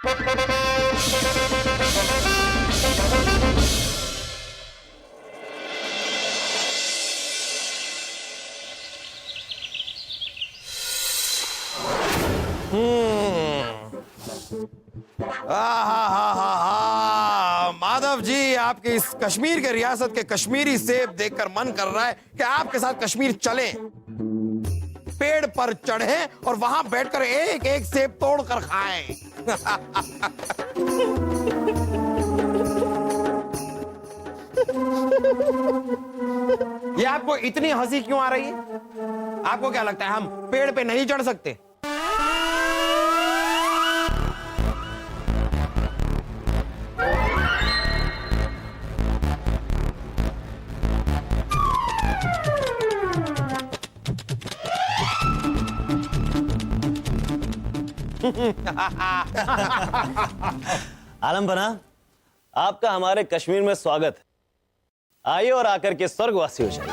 माधव जी, आपके इस कश्मीर के रियासत के कश्मीरी सेब देखकर मन कर रहा है कि आपके साथ कश्मीर चलें, पेड़ पर चढ़े और वहां बैठकर एक एक सेब तोड़कर खाएं। ये आपको इतनी हंसी क्यों आ रही है? आपको क्या लगता है हम पेड़ पे नहीं चढ़ सकते? आलम बना, आपका हमारे कश्मीर में स्वागत है। आइए और आकर के स्वर्गवासी हो जाइए।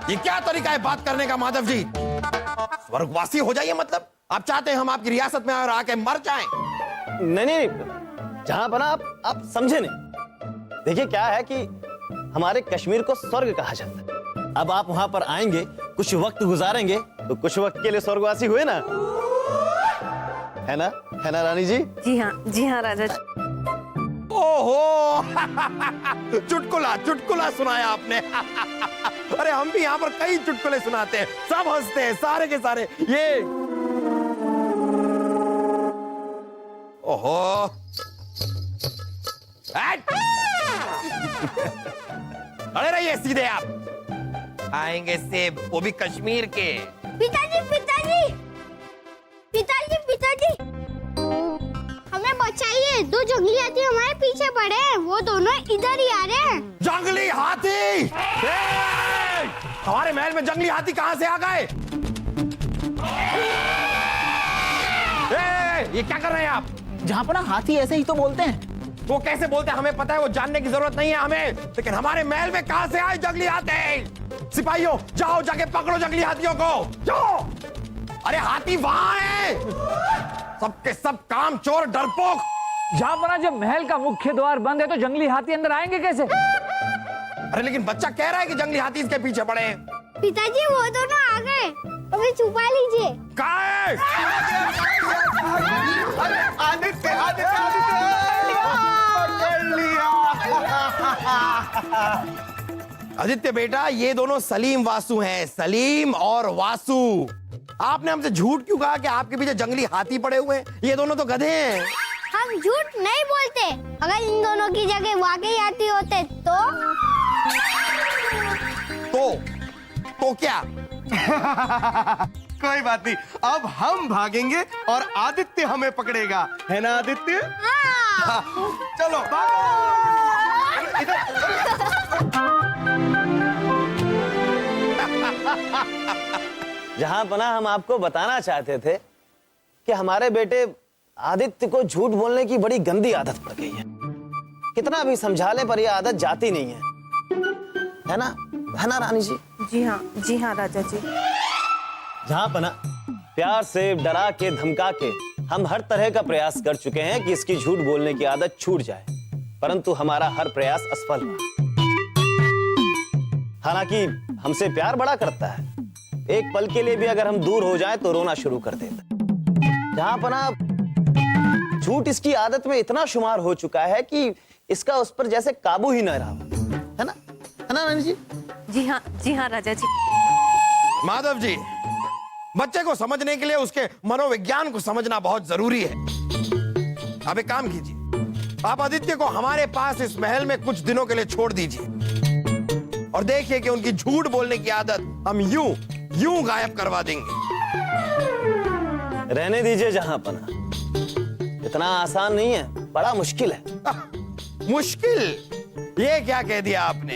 ये क्या तरीका है बात करने का माधव जी? स्वर्गवासी हो जाइए मतलब आप चाहते हैं हम आपकी रियासत में आए और आके मर जाएं? नहीं नहीं, जहां बना आप समझे नहीं। देखिए क्या है कि हमारे कश्मीर को स्वर्ग कहा जाता है। अब आप वहां पर आएंगे, कुछ वक्त गुजारेंगे तो कुछ वक्त के लिए स्वर्गवासी हुए ना, है ना? है ना रानी जी? जी हाँ राजा जी। ओहो चुटकुला चुटकुला सुनाया आपने। अरे हम भी यहाँ पर कई चुटकुले सुनाते हैं, सब हंसते हैं सारे के सारे। ये ओहो अरे रहिए सीधे, आप आएंगे सेब, वो भी कश्मीर के। पिताजी पिताजी पिताजी पिताजी हमें बचाइए, दो जंगली हाथी हमारे पीछे पड़े हैं, वो दोनों इधर ही आ रहे हैं। जंगली हाथी? हमारे महल में जंगली हाथी कहां से आ गए? ये क्या कर रहे हैं आप? जहाँ पर ना हाथी ऐसे ही तो बोलते हैं। वो कैसे बोलते हैं हमें पता है, वो जानने की जरूरत नहीं है हमें, लेकिन हमारे महल में कहां से आए जंगली हाथी? सिपाहियों जाओ, जाके पकड़ो जंगली हाथियों को, जाओ। अरे हाथी वहां है, सबके सब काम चोर डरपोक। जहाँ पर जब महल का मुख्य द्वार बंद है तो जंगली हाथी अंदर आएंगे कैसे? अरे लेकिन बच्चा कह रहा है कि जंगली हाथी इसके पीछे पड़े हैं। पिताजी वो दोनों आ गए, अभी छुपा लीजिए। कहाँ है? आदित्य आदित्य पकड़ लिया। आदित्य बेटा, ये दोनों सलीम वासु हैं, सलीम और वासु। आपने हमसे झूठ क्यों कहा कि आपके पीछे जंगली हाथी पड़े हुए हैं? ये दोनों तो गधे हैं। हम झूठ नहीं बोलते, अगर इन दोनों की जगह वाकई हाथी होते तो क्या? कोई बात नहीं, अब हम भागेंगे और आदित्य हमें पकड़ेगा, है ना आदित्य? हाँ। चलो भागो। जहां पना हम आपको बताना चाहते थे कि हमारे बेटे आदित्य को झूठ बोलने की बड़ी गंदी आदत पड़ गई है। कितना भी समझा ले पर यह आदत जाती नहीं है ना? है ना रानी जी? जी हाँ राजा जी। जहां पना प्यार से, डरा के, धमका के हम हर तरह का प्रयास कर चुके हैं कि इसकी झूठ बोलने की आदत छूट जाए, परंतु हमारा हर प्रयास असफल रहा। हालांकि हमसे प्यार बड़ा करता है, एक पल के लिए भी अगर हम दूर हो जाएं तो रोना शुरू कर देता। जहां पना झूठ इसकी आदत में इतना शुमार हो चुका है कि इसका उस पर जैसे काबू ही न रहा, है ना? है ना रानी जी? जी हाँ राजा जी। माधव जी, बच्चे को समझने के लिए उसके मनोविज्ञान को समझना बहुत जरूरी है। आप एक काम कीजिए, आप आदित्य को हमारे पास इस महल में कुछ दिनों के लिए छोड़ दीजिए और देखिए कि उनकी झूठ बोलने की आदत हम यूं गायब करवा देंगे। रहने दीजिए जहां पना, इतना आसान नहीं है, बड़ा मुश्किल है। मुश्किल? ये क्या कह दिया आपने?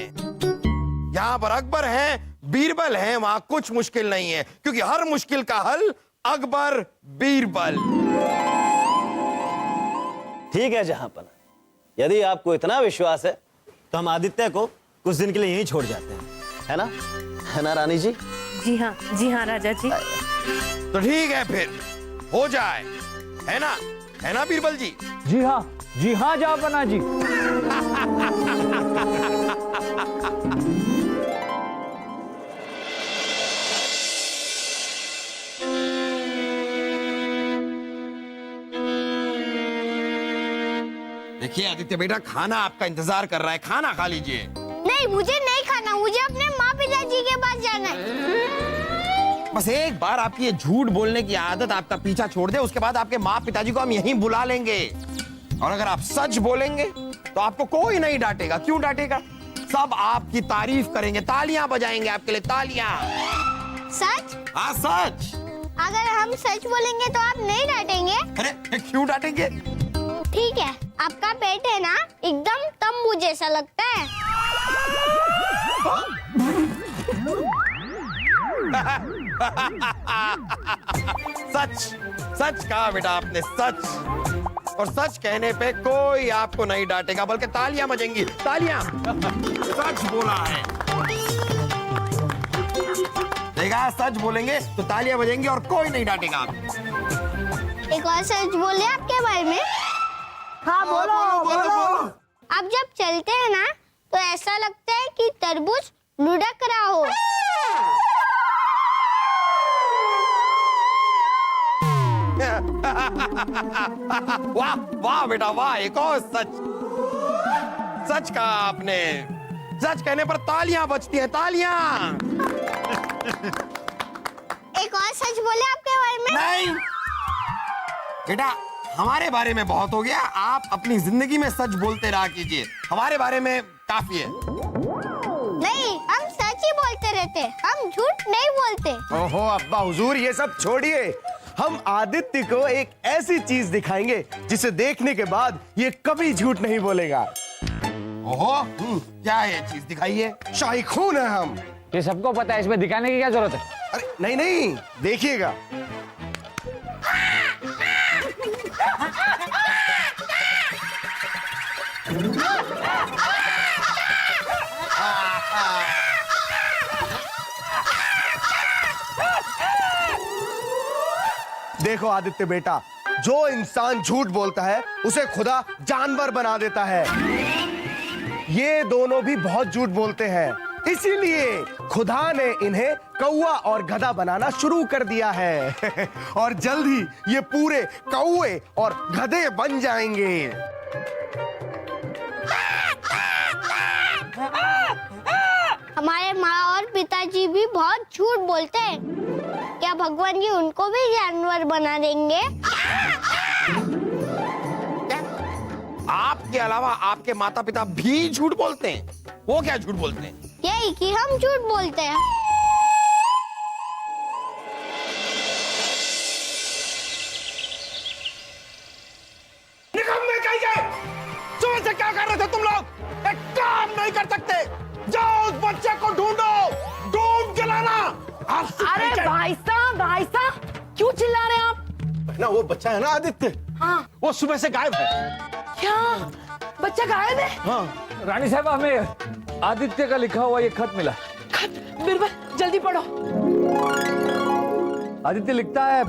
यहाँ पर अकबर हैं, बीरबल हैं, वहां कुछ मुश्किल नहीं है, क्योंकि हर मुश्किल का हल अकबर बीरबल। ठीक है जहां पना, यदि आपको इतना विश्वास है तो हम आदित्य को कुछ दिन के लिए यहीं छोड़ जाते हैं, है ना? है ना रानी जी? जी हाँ राजा जी। तो ठीक है, फिर हो जाए। है ना बीरबल जी? जी हाँ जहांपना जी। देखिए आदित्य बेटा, खाना आपका इंतजार कर रहा है, खाना खा लीजिए। नहीं, मुझे नहीं खाना, मुझे अपने माँ पिताजी के पास जाना है। बस एक बार आपकी ये झूठ बोलने की आदत आपका पीछा छोड़ दे, उसके बाद आपके माँ पिताजी को हम यहीं बुला लेंगे। और अगर आप सच बोलेंगे तो आपको कोई नहीं डांटेगा। क्यों डांटेगा? सब आपकी तारीफ करेंगे, तालियां बजाएंगे आपके लिए, तालियां। सच? हाँ सच। अगर हम सच बोलेंगे तो आप नहीं डांटेंगे? अरे क्यों डांटेंगे? ठीक है, आपका पेट है ना एकदम तंबू जैसा लगता है। सच सच कहा बेटा आपने, सच। और सच कहने पे कोई आपको नहीं डांटेगा, बल्कि तालियां बजेंगी, तालियां। सच बोला है। देखा, सच बोलेंगे तो तालियां बजेंगी और कोई नहीं डांटेगा आपको। एक और सच बोले आपके बारे में। हाँ बोलो। आप जब चलते हैं ना तो ऐसा लगता है कि तरबूज लुढ़क रहा हो। वाह वाह बेटा वाह, एक और सच। सच कहा आपने। सच कहने पर तालियां बजती हैं, तालियां। एक और सच बोले आपके बारे में। नहीं बेटा, हमारे बारे में बहुत हो गया, आप अपनी जिंदगी में सच बोलते रहा कीजिए, हमारे बारे में काफी है। नहीं, हम सच ही बोलते रहते, हम झूठ नहीं बोलते। ओहो अब्बा हुजूर, ये सब छोड़िए। हम आदित्य को एक ऐसी चीज दिखाएंगे जिसे देखने के बाद ये कभी झूठ नहीं बोलेगा। ओहो, क्या है ये चीज? दिखाइए। शाही खून है हम। ये सबको पता है, इसमें दिखाने की क्या जरूरत है? अरे नहीं, देखिएगा। देखो आदित्य बेटा, जो इंसान झूठ बोलता है उसे खुदा जानवर बना देता है। ये दोनों भी बहुत झूठ बोलते हैं, इसीलिए खुदा ने इन्हें कौवा और गधा बनाना शुरू कर दिया है। और जल्द ही ये पूरे कौवे और गधे बन जाएंगे। हमारे माँ और पिताजी भी बहुत झूठ बोलते हैं। क्या भगवान जी उनको भी जानवर बना देंगे? आपके अलावा आपके माता पिता भी झूठ बोलते हैं? वो क्या झूठ बोलते हैं? यही कि हम झूठ बोलते हैं। निकम्मे कहिए! सुबह से क्या कर रहे थे तुम लोग? एक काम नहीं कर सकते? जाओ उस बच्चे को ढूंढो, ढूंढ के लाना। अरे भाई साहब क्यों चिल्ला रहे हैं आप? ना वो बच्चा है ना आदित्य, हाँ, वो सुबह से गायब है। क्या बच्चा गायब है? हाँ रानी साहब, हमें आदित्य का लिखा हुआ ये खत मिला। खत? बिरबल जल्दी पढ़ो। आदित्य लिखता है,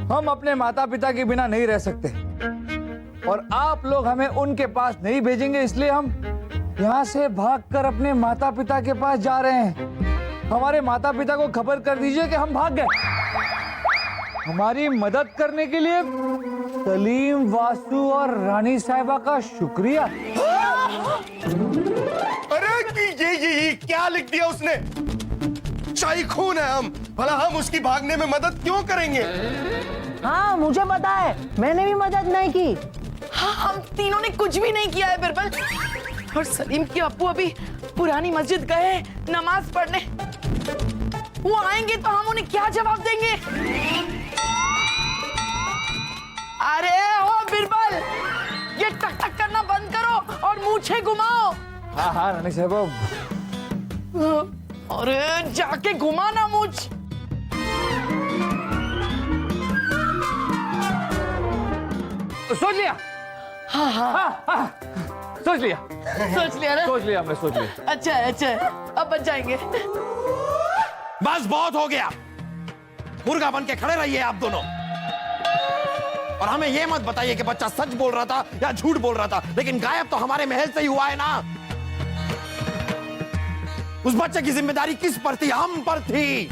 हम अपने माता पिता के बिना नहीं रह सकते और आप लोग हमें उनके पास नहीं भेजेंगे, इसलिए हम यहाँ से भागकर अपने माता पिता के पास जा रहे हैं। हमारे माता पिता को खबर कर दीजिए कि हम भाग गए। हमारी मदद करने के लिए सलीम, वासु और रानी साहिबा का शुक्रिया। अरे ये क्या लिख दिया उसने? शाही खून है हम, भला हम उसकी भागने में मदद क्यों करेंगे? हाँ मुझे पता है, मैंने भी मदद नहीं की। हाँ, हम तीनों ने कुछ भी नहीं किया है बिरबल। और सलीम की अप्पू अभी पुरानी मस्जिद गए नमाज पढ़ने। वो आएंगे तो हम उन्हें क्या जवाब देंगे? अरे ओ बिरबल, ये टक टक करना बंद करो और मूछें घुमाओ। हाँ हाँ रानी साहिबा। अरे जाके घुमाना मूछ। सोच लिया? हाँ हाँ हाँ, सोच लिया हमने, सोच लिया। अच्छा है, अब बच जाएंगे। बस बहुत हो गया, मुर्गा बन के खड़े रहिए आप दोनों। और हमें ये मत बताइए कि बच्चा सच बोल रहा था या झूठ बोल रहा था, लेकिन गायब तो हमारे महल से ही हुआ है ना। उस बच्चे की जिम्मेदारी किस पर थी? हम पर थी।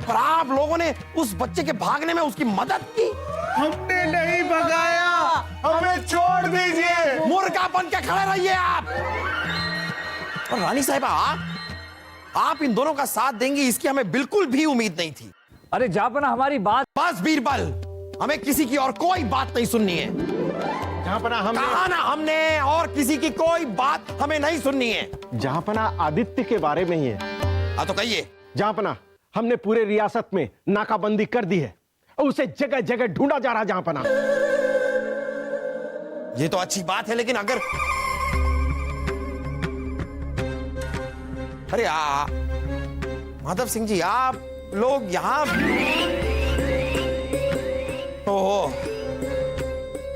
और आप लोगों ने उस बच्चे के भागने में उसकी मदद की। हमने नहीं भगाया, हमें छोड़ दीजिए। मुर्गा बन के खड़े रहिए आप। और रानी साहिबा, आप इन दोनों का साथ देंगी इसकी हमें बिल्कुल भी उम्मीद नहीं थी। अरे जापना हमारी बात। बस बीरबल, हमें किसी की और कोई बात नहीं सुननी है। जहाँपना कहा ना हमने, और किसी की कोई बात हमें नहीं सुननी है। जहाँपना आदित्य के बारे में ही है। हाँ तो कहिए। जहाँपना हमने पूरे रियासत में नाकाबंदी कर दी है और उसे जगह जगह ढूंढा जा रहा है। जहाँपना ये तो अच्छी बात है, लेकिन अगर अरे माधव सिंह जी, आप लोग यहां ओहो,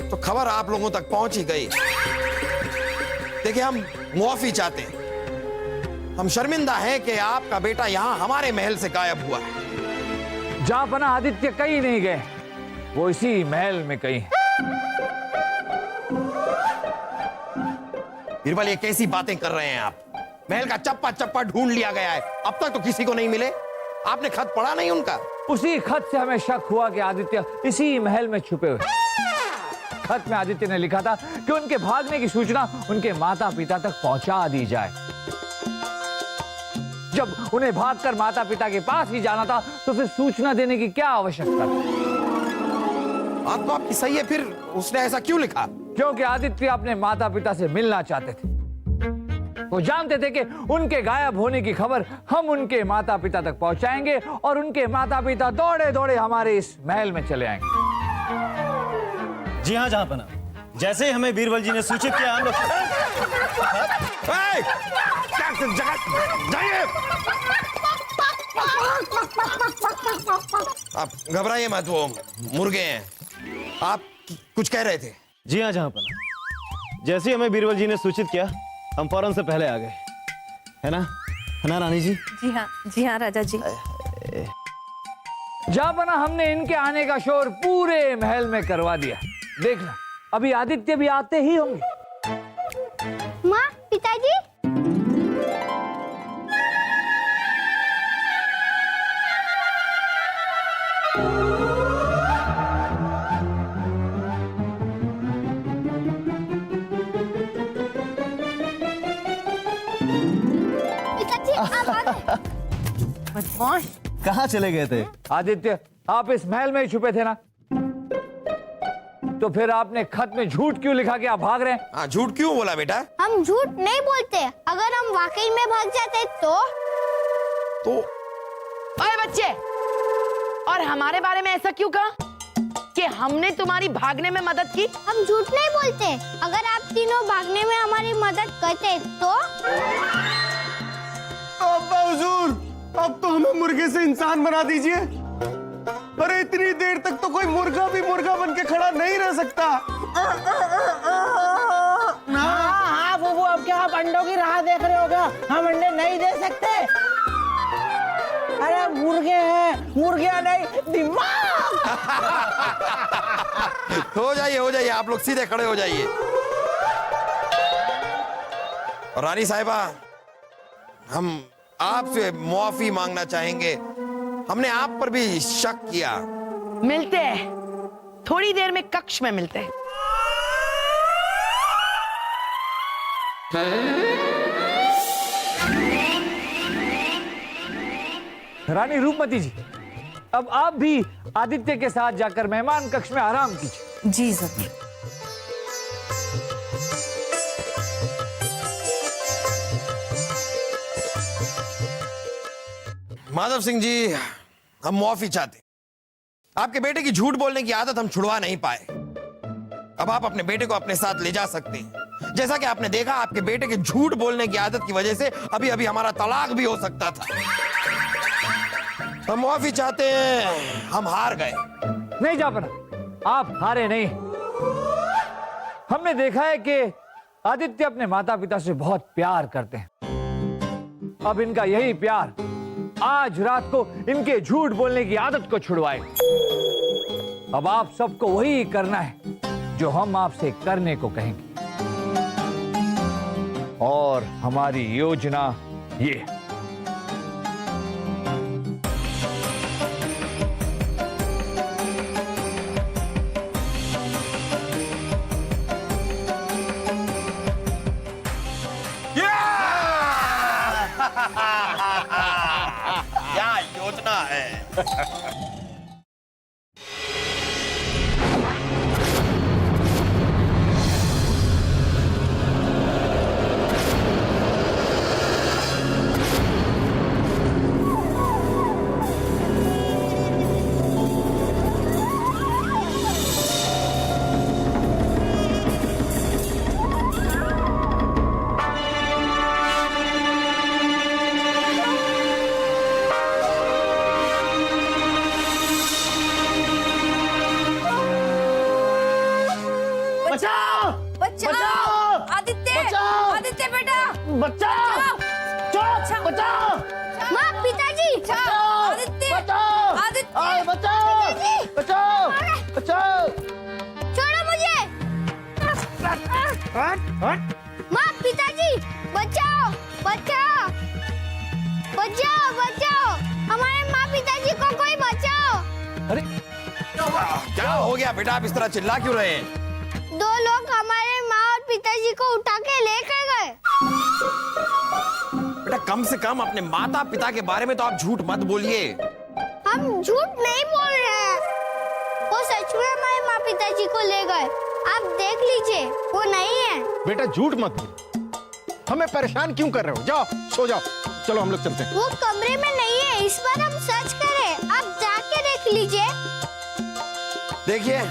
तो खबर आप लोगों तक पहुंच ही गई। देखिए, हम मुआफी चाहते हैं। हम शर्मिंदा हैं कि आपका बेटा यहां हमारे महल से गायब हुआ है। जापना आदित्य कहीं नहीं गए, वो इसी महल में कहीं है। बीरबल, ये कैसी बातें कर रहे हैं आप? महल का चप्पा चप्पा ढूंढ लिया गया है, अब तक तो किसी को नहीं मिले। आपने खत पढ़ा नहीं उनका? उसी खत से हमें शक हुआ कि आदित्य इसी महल में छुपे हुए। खत में आदित्य ने लिखा था कि उनके भागने की सूचना उनके माता पिता तक पहुंचा दी जाए। जब उन्हें भागकर माता पिता के पास ही जाना था तो फिर सूचना देने की क्या आवश्यकता थी? बात तो आपकी सही है, फिर उसने ऐसा क्यों लिखा? क्योंकि आदित्य अपने माता पिता से मिलना चाहते थे। वो जानते थे कि उनके गायब होने की खबर हम उनके माता पिता तक पहुंचाएंगे और उनके माता पिता दौड़े दौड़े हमारे इस महल में चले आएंगे। जी हाँ जहाँपना, जैसे ही हमें बीरबल जी ने सूचित किया हम लोग जाइए। आप घबराइए मत, वो मुर्गे हैं। आप कुछ कह रहे थे? जी हाँ जहाँपना, जैसे ही हमें बीरबल जी ने सूचित किया हम फौरन से पहले आ गए, है ना रानी जी? जी हाँ राजा जी। जापना, हमने इनके आने का शोर पूरे महल में करवा दिया। देखना, अभी आदित्य भी आते ही होंगे। माँ, पिताजी। पिताजी, आप आ गए। बदमाश। कहाँ चले गए थे? आदित्य, आप इस महल में ही छुपे थे ना, तो फिर आपने खत में झूठ क्यों लिखा कि आप भाग रहे हैं? हाँ, झूठ क्यों बोला बेटा? हम झूठ नहीं बोलते। अगर हम वाकई में भाग जाते तो ओए बच्चे, और हमारे बारे में ऐसा क्यों कहा कि हमने तुम्हारी भागने में मदद की? हम झूठ नहीं बोलते। अगर आप तीनों भागने में हमारी मदद करते तो अब्बा हुजूर, अब तो हमें मुर्गे से इंसान बना दीजिए। अरे इतनी देर तक तो कोई मुर्गा भी मुर्गा बन के खड़ा नहीं रह सकता। हाँ बुबू, अब क्या आप अंडों की राह देख रहे हो क्या? हम अंडे नहीं दे सकते। अरे मुर्गे हैं, मुर्गिया नहीं, दिमाग। हो जाइए, आप लोग सीधे खड़े हो जाइए। और रानी साहिबा, हम आपसे मुआफी मांगना चाहेंगे। हमने आप पर भी शक किया। मिलते हैं, थोड़ी देर में कक्ष में मिलते हैं। रानी रूपमती जी, अब आप भी आदित्य के साथ जाकर मेहमान कक्ष में आराम कीजिए। जी जरूर। माधव सिंह जी, हम मुआफी चाहते। आपके बेटे की झूठ बोलने की आदत हम छुड़वा नहीं पाए। अब आप अपने बेटे को अपने साथ ले जा सकते हैं। जैसा कि आपने देखा, आपके बेटे के झूठ बोलने की आदत की वजह से अभी अभी हमारा तलाक भी हो सकता था। हम मुआफी चाहते हैं, हम हार गए। नहीं जापना, आप हारे नहीं। हमने देखा है कि आदित्य अपने माता पिता से बहुत प्यार करते हैं। अब इनका यही प्यार आज रात को इनके झूठ बोलने की आदत को छुड़वाए। अब आप सबको वही करना है जो हम आपसे करने को कहेंगे। और हमारी योजना ये है। क्या योजना है? बचाओ बचाओ आदित्य, बचाओ! आदित्य बेटा बचाओ चुप बचाओ माँ पिताजी आदित्य, बचाओ आदित्य! आए, बचाओ बचाओ बचाओ छोड़ो मुझे। माँ पिताजी बचाओ बचाओ बचाओ बचाओ, हमारे माँ पिताजी को कोई बचाओ। अरे क्या हो गया बेटा, आप इस तरह चिल्ला क्यों रहे हैं? दो लोग हमारे माँ और पिताजी को उठा के लेकर गए। बेटा कम से कम अपने माता पिता के बारे में तो आप झूठ मत बोलिए। हम झूठ नहीं बोल रहे हैं, वो सच में हमारे माँ पिताजी को ले गए। आप देख लीजिए, वो नहीं है। बेटा झूठ मत बोलो, हमें परेशान क्यों कर रहे हो? जाओ सो जाओ, चलो हम लोग चलते हैं। वो कमरे में नहीं है, इस बार हम सच करें। आप जाके देख लीजिए। देखिए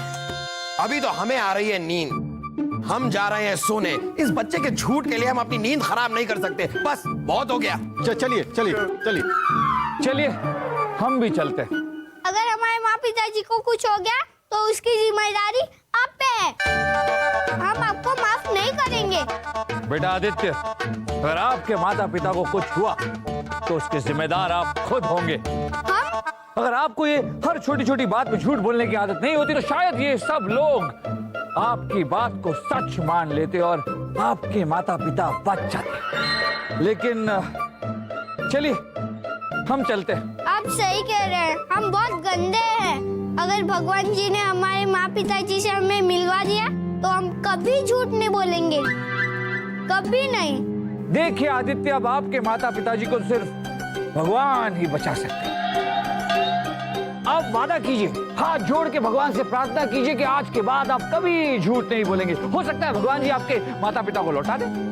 अभी तो हमें आ रही है नींद, हम जा रहे हैं सोने। इस बच्चे के झूठ के लिए हम अपनी नींद खराब नहीं कर सकते। बस बहुत हो गया। चलिए चलिए चलिए चलिए हम भी चलते हैं। अगर हमारे माँ पिताजी को कुछ हो गया तो उसकी जिम्मेदारी आप पे है। हम आपको माफ नहीं करेंगे। बेटा आदित्य, अगर आपके माता पिता को कुछ हुआ तो उसके जिम्मेदार आप खुद होंगे। हम अगर आपको ये हर छोटी छोटी बात में झूठ बोलने की आदत नहीं होती तो शायद ये सब लोग आपकी बात को सच मान लेते और आपके माता पिता बच जाते। लेकिन चलिए हम चलते हैं। आप सही कह रहे हैं, हम बहुत गंदे हैं। अगर भगवान जी ने हमारे माँ पिताजी से हमें मिलवा दिया तो हम कभी झूठ नहीं बोलेंगे, कभी नहीं। देखिए आदित्य, अब आपके माता पिताजी को सिर्फ भगवान ही बचा सकते हैं। आप वादा कीजिए, हाथ जोड़ के भगवान से प्रार्थना कीजिए कि आज के बाद आप कभी झूठ नहीं बोलेंगे। हो सकता है भगवान जी आपके माता पिता को लौटा दें।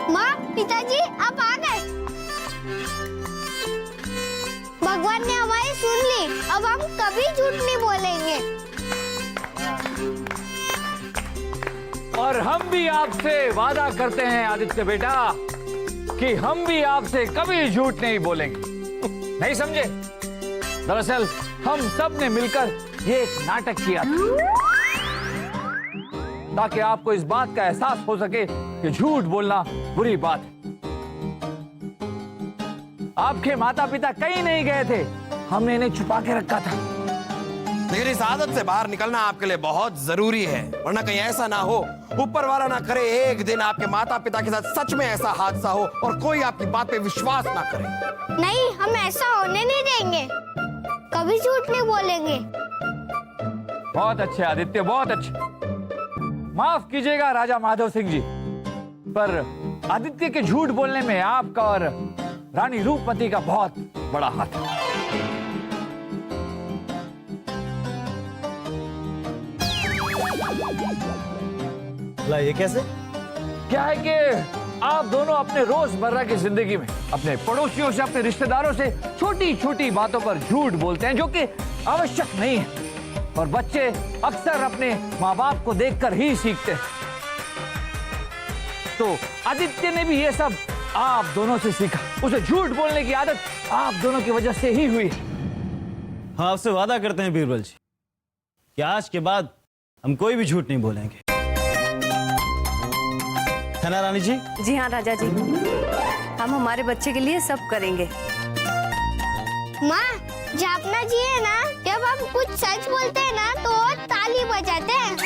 माँ पिताजी आप आ गए। भगवान ने हमारी सुन ली, अब हम कभी झूठ नहीं बोलेंगे। और हम भी आपसे वादा करते हैं आदित्य बेटा कि हम भी आपसे कभी झूठ नहीं बोलेंगे। नहीं समझे? दरअसल हम सब ने मिलकर ये एक नाटक किया था ताकि आपको इस बात का एहसास हो सके कि झूठ बोलना बुरी बात है। आपके माता पिता कहीं नहीं गए थे, हमने इन्हें छुपा के रखा था। लेकिन इस आदत से बाहर निकलना आपके लिए बहुत जरूरी है, वरना कहीं ऐसा ना हो, ऊपर वाला ना करे एक दिन आपके माता पिता के साथ सच में ऐसा हादसा हो और कोई आपकी बात पे विश्वास ना करे। नहीं, हम ऐसा होने नहीं देंगे, कभी झूठ नहीं बोलेंगे। बहुत अच्छे आदित्य, बहुत अच्छे। माफ कीजिएगा राजा माधव सिंह जी, पर आदित्य के झूठ बोलने में आपका और रानी रूपमती का बहुत बड़ा हाथ है। ये कैसे? क्या है कि आप दोनों अपने रोजमर्रा की जिंदगी में अपने पड़ोसियों से, अपने रिश्तेदारों से छोटी छोटी बातों पर झूठ बोलते हैं जो कि आवश्यक नहीं है, और बच्चे अक्सर अपने माँ बाप को देखकर ही सीखते हैं। तो आदित्य ने भी ये सब आप दोनों से सीखा। उसे झूठ बोलने की आदत आप दोनों की वजह से ही हुई। हम आपसे वादा करते हैं बीरबल जी कि आज के बाद हम कोई भी झूठ नहीं बोलेंगे, है ना रानी जी? जी हाँ राजा जी, हम हमारे बच्चे के लिए सब करेंगे। माँ, जापना जी है ना, जब हम कुछ सच बोलते हैं ना तो वो ताली बजाते हैं।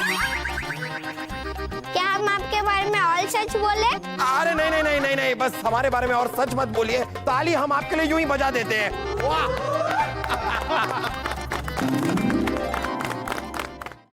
क्या हम आपके बारे में और सच बोले? अरे नहीं नहीं नहीं नहीं नहीं, बस हमारे बारे में और सच मत बोलिए, ताली हम आपके लिए यूं ही बजा देते हैं। वाह